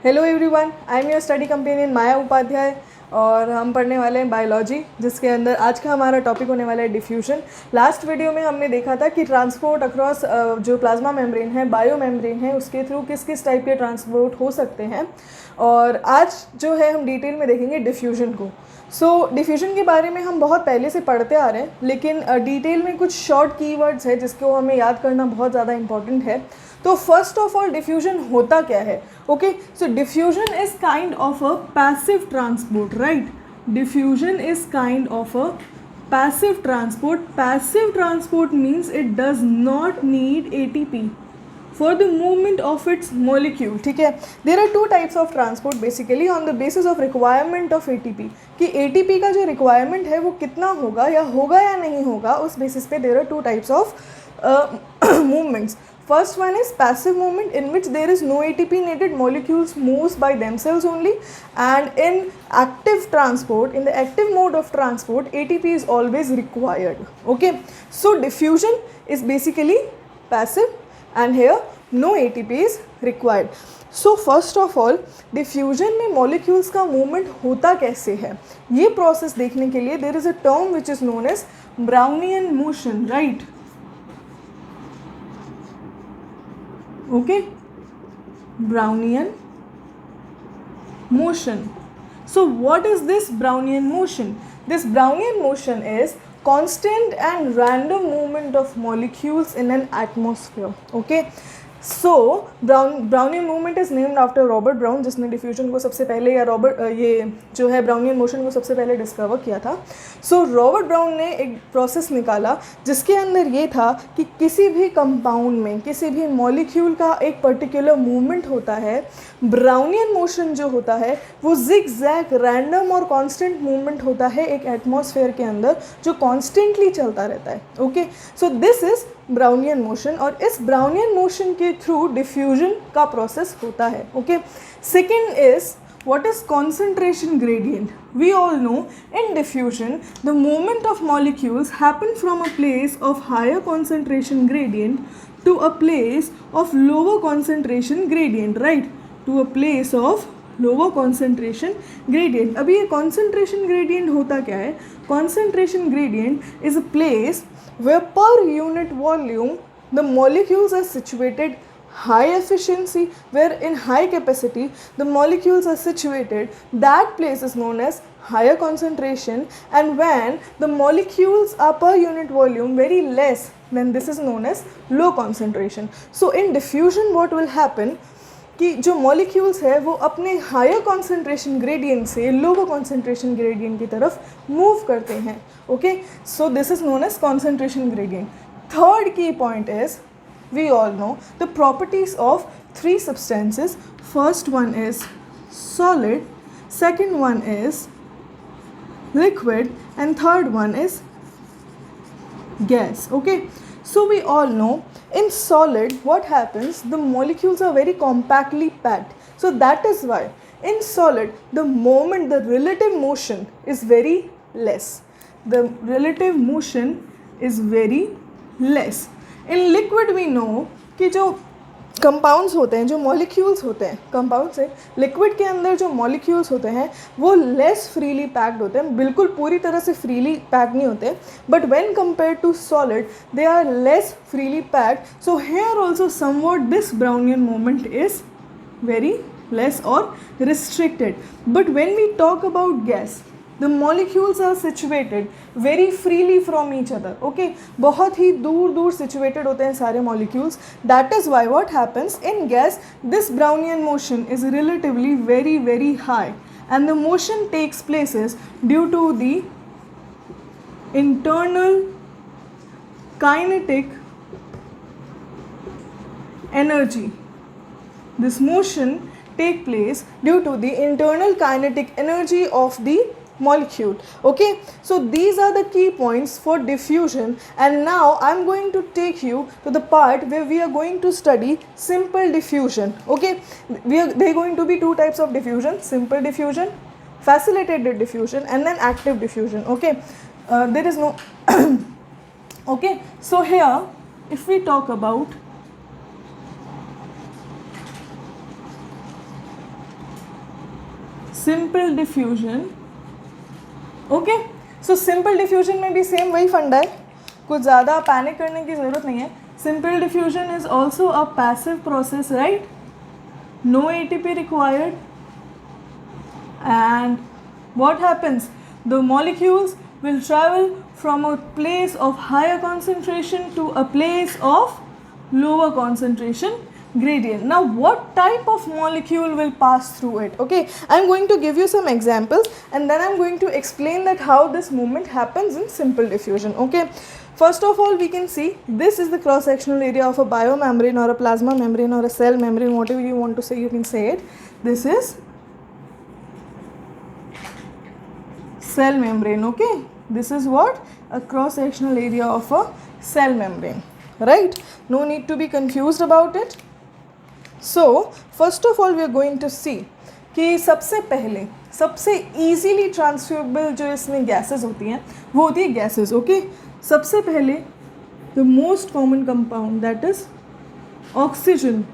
Hello everyone, I am your study companion Maya Upadhyay और हम पढ़ने वाले हैं बायोलॉजी, जिसके अंदर आज का हमारा टॉपिक होने वाला है डिफ्यूजन। लास्ट वीडियो में हमने देखा था कि ट्रांसपोर्ट अक्रॉस जो प्लाज्मा मेम्ब्रेन है, बायो मेम्ब्रेन है, उसके थ्रू किस किस टाइप के ट्रांसपोर्ट हो सकते हैं। और आज जो है हम डिटेल में देखेंगे डिफ्यूजन को। डिफ्यूजन के बारे में हम बहुत पहले से पढ़ते आ रहे हैं, लेकिन डिटेल में कुछ शॉर्ट कीवर्ड्स है जिसको हमें याद करना बहुत ज़्यादा इंपॉर्टेंट है। तो फर्स्ट ऑफ ऑल डिफ्यूजन होता क्या है? Okay, so diffusion is kind of a passive transport, right? Diffusion is kind of a passive transport. Passive transport means it does not need ATP for the movement of its molecule. ठीक है, there are two types of transport basically on the basis of requirement of ATP. कि ATP का जो requirement है वो कितना होगा या नहीं होगा, उस basis पे there are two types of movements. First one is passive movement, in which there is no ATP needed, molecules moves by themselves only. And in active transport, in the active mode of transport, ATP is always required. Okay, so diffusion is basically passive and here no ATP is required. So first of all, diffusion में molecules का movement होता कैसे है, ये process देखने के लिए there is a term which is known as Brownian motion, right? Okay, Brownian motion. So what is this Brownian motion? This Brownian motion is constant and random movement of molecules in an atmosphere. Okay, so Brownian movement is named after Robert Brown, जिसने diffusion को सबसे पहले ये जो है Brownian motion को सबसे पहले डिस्कवर किया था. सो रॉबर्ट ब्राउन ने एक प्रोसेस निकाला जिसके अंदर ये था कि किसी भी कंपाउंड में किसी भी मॉलिक्यूल का एक पर्टिकुलर मूवमेंट होता है. ब्राउनियन मोशन जो होता है वो जिग-जैग रैंडम और कांस्टेंट मूवमेंट होता है एक एटमॉस्फेयर के अंदर जो कॉन्स्टेंटली चलता रहता है. Okay, so this is Brownian motion और इस ब्राउनियन मोशन के थ्रू डिफ्यूजन का प्रोसेस होता है. Okay, second is what is concentration gradient. We all know in diffusion the movement of molecules happen from a place of higher concentration gradient to a place of lower concentration gradient, right? To a place of lower concentration gradient. अभी ये concentration gradient होता क्या है? Concentration gradient is a place where per unit volume the molecules are situated high efficiency, where in high capacity the molecules are situated. That place is known as higher concentration, and when the molecules are per unit volume very less, then this is known as low concentration. So in diffusion what will happen कि जो molecules है वो अपने higher concentration gradient से lower concentration gradient की तरफ move करते हैं. Okay, so this is known as concentration gradient. Third key point is we all know the properties of three substances. First one is solid, second one is liquid, and third one is gas. Okay, so we all know in solid what happens, the molecules are very compactly packed. So that is why in solid the relative motion is very less. The relative motion is very less. In liquid we know कि जो compounds होते हैं, जो molecules होते हैं, compound से liquid के अंदर जो मॉलिक्यूल्स होते हैं वो लेस फ्रीली पैक्ड होते हैं, बिल्कुल पूरी तरह से फ्रीली पैक नहीं होते. But when compare to solid they are less freely packed. So here also somewhat this Brownian movement is very less or restricted. But when we talk about gas, the molecules are situated very freely from each other. Okay, बहुत ही दूर दूर situated होते हैं सारे molecules. That is why what happens in gas, this Brownian motion is relatively very very high, and the motion takes places due to the internal kinetic energy. This motion take place due to the internal kinetic energy of the molecule. Okay, so these are the key points for diffusion, and now I'm going to take you to the part where we are going to study simple diffusion. Okay, there are going to be two types of diffusion: simple diffusion, facilitated diffusion, and then active diffusion. Okay, there is no okay, so here if we talk about simple diffusion. Okay, so simple diffusion में भी same वही फंडा है, कुछ ज़्यादा panic करने की ज़रूरत नहीं है. Simple diffusion is also a passive process, right? No ATP required. And what happens? The molecules will travel from a place of higher concentration to a place of lower concentration gradient. Now what type of molecule will pass through it? Okay, I'm going to give you some examples and then I'm going to explain that how this movement happens in simple diffusion. Okay, first of all we can see this is the cross sectional area of a biomembrane or a plasma membrane or a cell membrane, whatever you want to say, you can say it. This is cell membrane. Okay, this is what? A cross sectional area of a cell membrane, right? No need to be confused about it. So first of all we are going to see कि सबसे पहले सबसे easily transferable जो इसमें gases होती हैं वो होती है gases. Okay, सबसे पहले the most common compound, that is oxygen.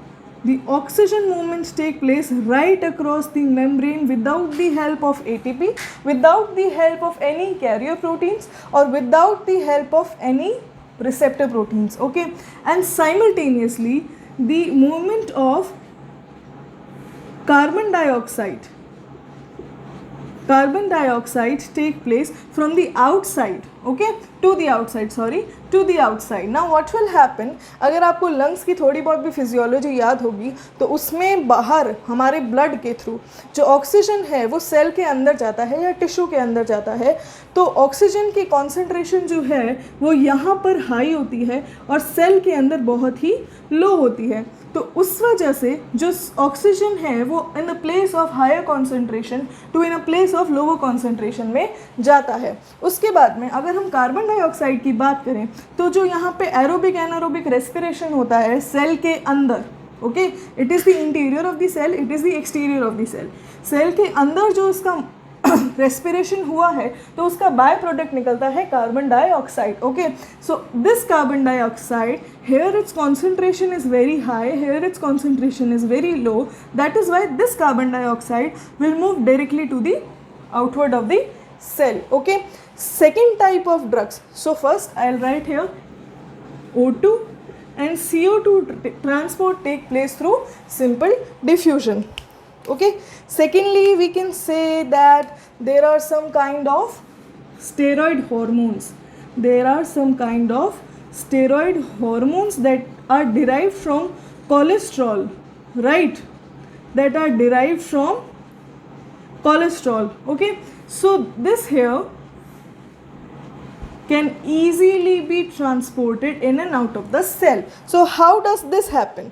The oxygen movements take place right across the membrane without the help of ATP, without the help of any carrier proteins or without the help of any receptor proteins. Okay, and simultaneously the movement of carbon dioxide take place from the outside, okay, to the outside. Now what will happen, अगर आपको lungs की थोड़ी बहुत भी physiology याद होगी तो उसमें बाहर हमारे ब्लड के थ्रू जो ऑक्सीजन है वो सेल के अंदर जाता है या टिश्यू के अंदर जाता है, तो ऑक्सीजन की कॉन्सेंट्रेशन जो है वो यहाँ पर हाई होती है और सेल के अंदर बहुत ही लो होती है. तो उस वजह से जो ऑक्सीजन है वो in a place of higher concentration to in a place of lower concentration में जाता है. उसके बाद में अगर हम कार्बन डाइऑक्साइड की बात करें तो जो यहाँ पे एरोबिक एनारोबिक रेस्पिरेशन होता है सेल के अंदर, okay, it is the interior of the cell, it is the exterior of the cell. Cell के अंदर जो उसका रेस्पिरेशन हुआ है तो उसका बाय प्रोडक्ट निकलता है carbon dioxide. Okay, so this carbon dioxide, here its concentration is very high, here its concentration is very low. That is why this carbon dioxide will move directly to the outward of the cell. Okay, second type of drugs. So first I'll write here O2 and CO2 transport take place through simple diffusion. Okay, secondly we can say that there are some kind of steroid hormones. There are some kind of steroid hormones that are derived from cholesterol, right? That are derived from cholesterol. Okay, so this here can easily be transported in and out of the cell. So how does this happen?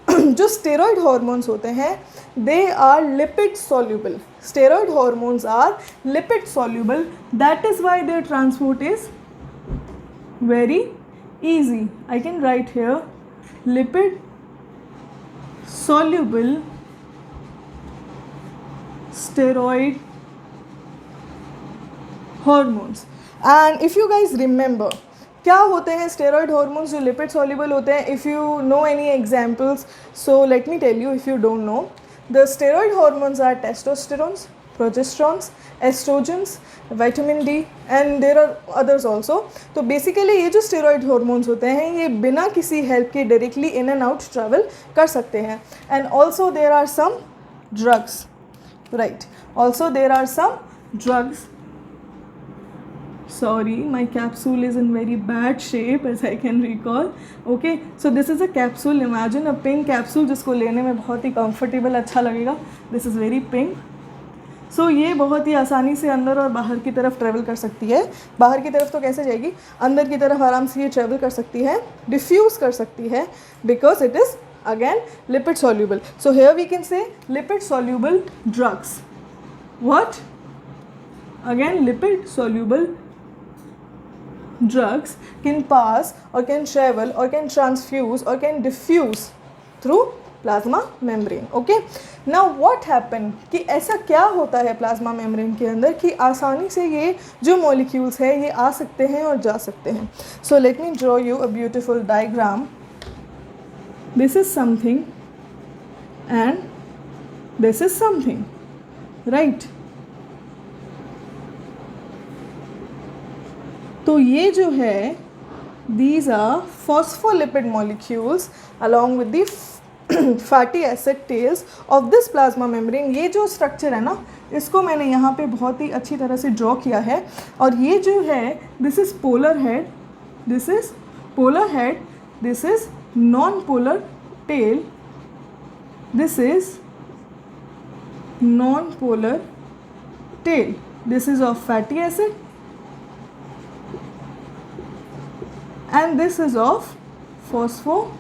जो steroid hormones होते हैं they are lipid soluble. Steroid hormones are lipid soluble, that is why their transport is very easy. I can write here lipid soluble steroid hormones. And if you guys remember क्या होते हैं steroid hormones जो lipid soluble होते हैं, if you know any examples so let me tell you if you don't know. The steroid hormones are testosterones, progesterones, estrogens, vitamin D and there are others also. तो basically ये जो steroid hormones होते हैं ये बिना किसी help के directly in and out travel कर सकते हैं. And also there are some drugs, right, also there are some drugs. Sorry, my capsule is in very bad shape as I can recall. Okay, so this is a capsule. Imagine a pink capsule जिसको लेने में बहुत ही comfortable अच्छा लगेगा. This is very pink. So ये बहुत ही आसानी से अंदर और बाहर की तरफ ट्रैवल कर सकती है. बाहर की तरफ तो कैसे जाएगी, अंदर की तरफ आराम से ये ट्रैवल कर सकती है, डिफ्यूज़ कर सकती है, because it is again lipid soluble. So here we can say lipid soluble drugs. What? Again lipid soluble drugs can pass or can travel or can transfuse or can diffuse through plasma membrane. Okay, now what happened कि ऐसा क्या होता है plasma membrane के अंदर कि आसानी से ये जो मॉलिक्यूल्स है ये आ सकते हैं और जा सकते हैं. So let me draw you a beautiful diagram. This is something and this is something. Right. तो ये जो है these are phospholipid molecules along with the fatty acid tails of this plasma membrane। ये जो स्ट्रक्चर है ना, इसको मैंने यहाँ पे बहुत ही अच्छी तरह से ड्रॉ किया है। और ये जो है, this is polar head, this is polar head, this is non polar tail, this is non polar tail, this is of fatty acid and this is of phospholipid,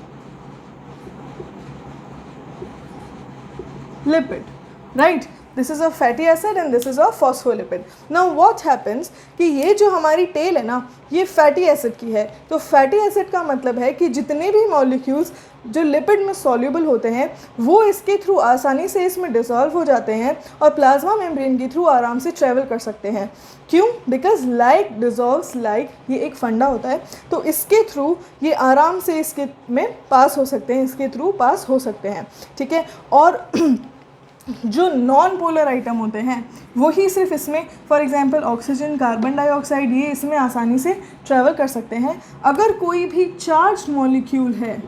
right? This is of fatty acid and this is of phospholipid. Now what happens कि ये जो हमारी tell है ना, ये fatty acid की है। तो फैटी एसिड का मतलब है कि जितने भी मॉलिक्यूल्स जो लिपिड में सॉल्युबल होते हैं वो इसके थ्रू आसानी से इसमें डिसॉल्व हो जाते हैं और प्लाज्मा मेम्ब्रेन के थ्रू आराम से ट्रैवल कर सकते हैं। क्यों? बिकॉज लाइक डिसॉल्व्स लाइक, ये एक फंडा होता है। तो इसके थ्रू ये आराम से इसके में पास हो सकते हैं, इसके थ्रू पास हो सकते हैं, ठीक है। और जो नॉन पोलर आइटम होते हैं वही सिर्फ इसमें, for example oxygen, carbon dioxide, ये इसमें आसानी से ट्रैवल कर सकते हैं। अगर कोई भी चार्ज मॉलिक्यूल है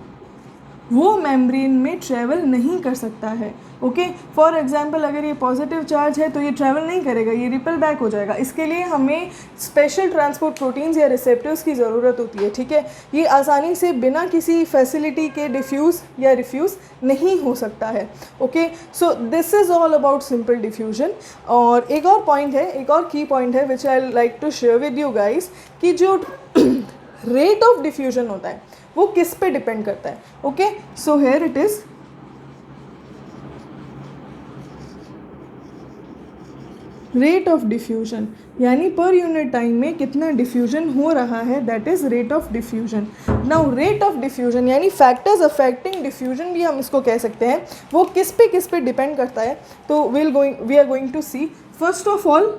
वो मेम्ब्रेन में ट्रैवल नहीं कर सकता है। ओके, फॉर एग्जांपल अगर ये पॉजिटिव चार्ज है तो ये ट्रैवल नहीं करेगा, ये रिपल बैक हो जाएगा। इसके लिए हमें स्पेशल ट्रांसपोर्ट प्रोटीन्स या रिसेप्टर्स की ज़रूरत होती है, ठीक है। ये आसानी से बिना किसी फैसिलिटी के डिफ्यूज़ या रिफ्यूज़ नहीं हो सकता है। Okay, so this is all about simple diffusion. और एक और पॉइंट है, एक और की पॉइंट है which I like to share with you guys, कि जो रेट ऑफ डिफ्यूजन होता है वो किस पे डिपेंड करता है। Okay, so here it is, rate of diffusion यानी पर यूनिट टाइम में कितना डिफ्यूजन हो रहा है, that is rate of diffusion. Now rate of diffusion यानी फैक्टर्स अफेक्टिंग डिफ्यूजन भी हम इसको कह सकते हैं, वो किस पे डिपेंड करता है। तो we are going to see first of all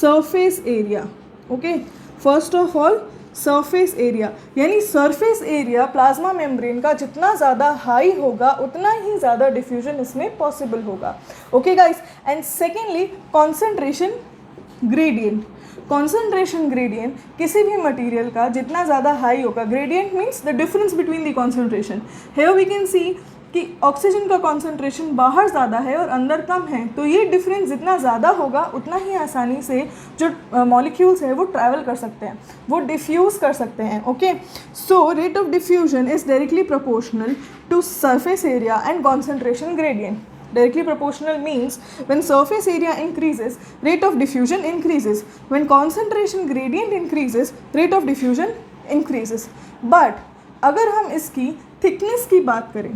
surface area. Okay, first of all surface area यानी सरफेस एरिया प्लाज्मा मेम्ब्रेन का जितना ज़्यादा हाई होगा उतना ही ज़्यादा डिफ्यूजन इसमें पॉसिबल होगा। Okay guys, and secondly concentration gradient. Concentration gradient किसी भी मटेरियल का जितना ज़्यादा हाई होगा, gradient means the difference between the concentration. Here we can see कि ऑक्सीजन का कॉन्सेंट्रेशन बाहर ज़्यादा है और अंदर कम है, तो ये डिफरेंस जितना ज़्यादा होगा उतना ही आसानी से जो मॉलिक्यूल्स है वो ट्रैवल कर सकते हैं, वो डिफ्यूज़ कर सकते हैं। Okay, so rate of diffusion is directly proportional to surface area and concentration gradient. Directly proportional means when surface area increases, rate of diffusion increases. When concentration gradient increases, rate of diffusion increases. But अगर हम इसकी thickness की बात करें,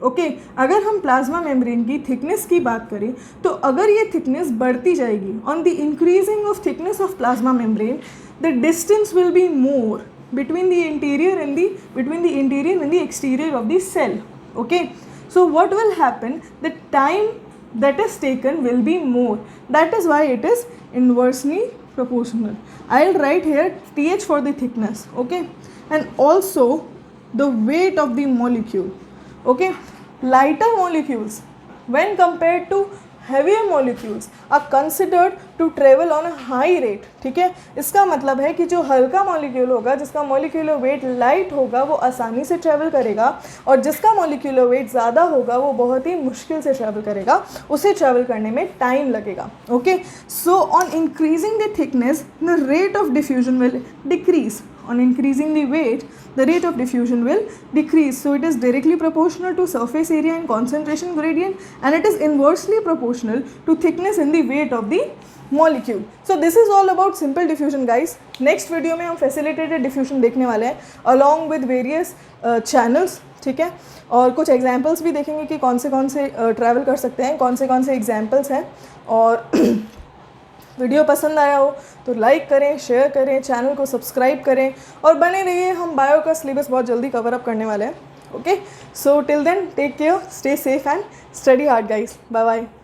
okay, अगर हम plasma membrane की thickness की बात करें, तो अगर ये थिकनेस बढ़ती जाएगी, on the increasing of thickness of plasma membrane, the distance will be more between the interior and the exterior of the cell. Okay, so what will happen, the time that is taken will be more. That is why it is inversely proportional. I'll write here TH for the thickness. Okay, and also the weight of the molecule. Okay, lighter molecules when compared to heavier molecules are considered to travel on a high rate. ठीक है, इसका मतलब है कि जो हल्का molecule होगा, जिसका मॉलिक्यूलर वेट लाइट होगा, वो आसानी से ट्रैवल करेगा, और जिसका मॉलिक्यूलर वेट ज़्यादा होगा वो बहुत ही मुश्किल से ट्रैवल करेगा, उसे ट्रैवल करने में टाइम लगेगा। Okay, so on increasing the thickness the rate of diffusion will decrease. On increasing the weight, the rate of diffusion will decrease. So it is directly proportional to surface area and concentration gradient, and it is inversely proportional to thickness and the weight of the molecule. So this is all about simple diffusion guys. Next video में हम facilitated diffusion देखने वाले हैं along with various channels. ठीक है, और कुछ examples भी देखेंगे कि कौन से ट्रैवल कर सकते हैं, कौन से एग्जाम्पल्स हैं। और वीडियो पसंद आया हो तो लाइक करें, शेयर करें, चैनल को सब्सक्राइब करें और बने रहिए। हम बायो का सिलेबस बहुत जल्दी कवर अप करने वाले हैं। Okay, so till then take care, stay safe and study hard guys. Bye bye.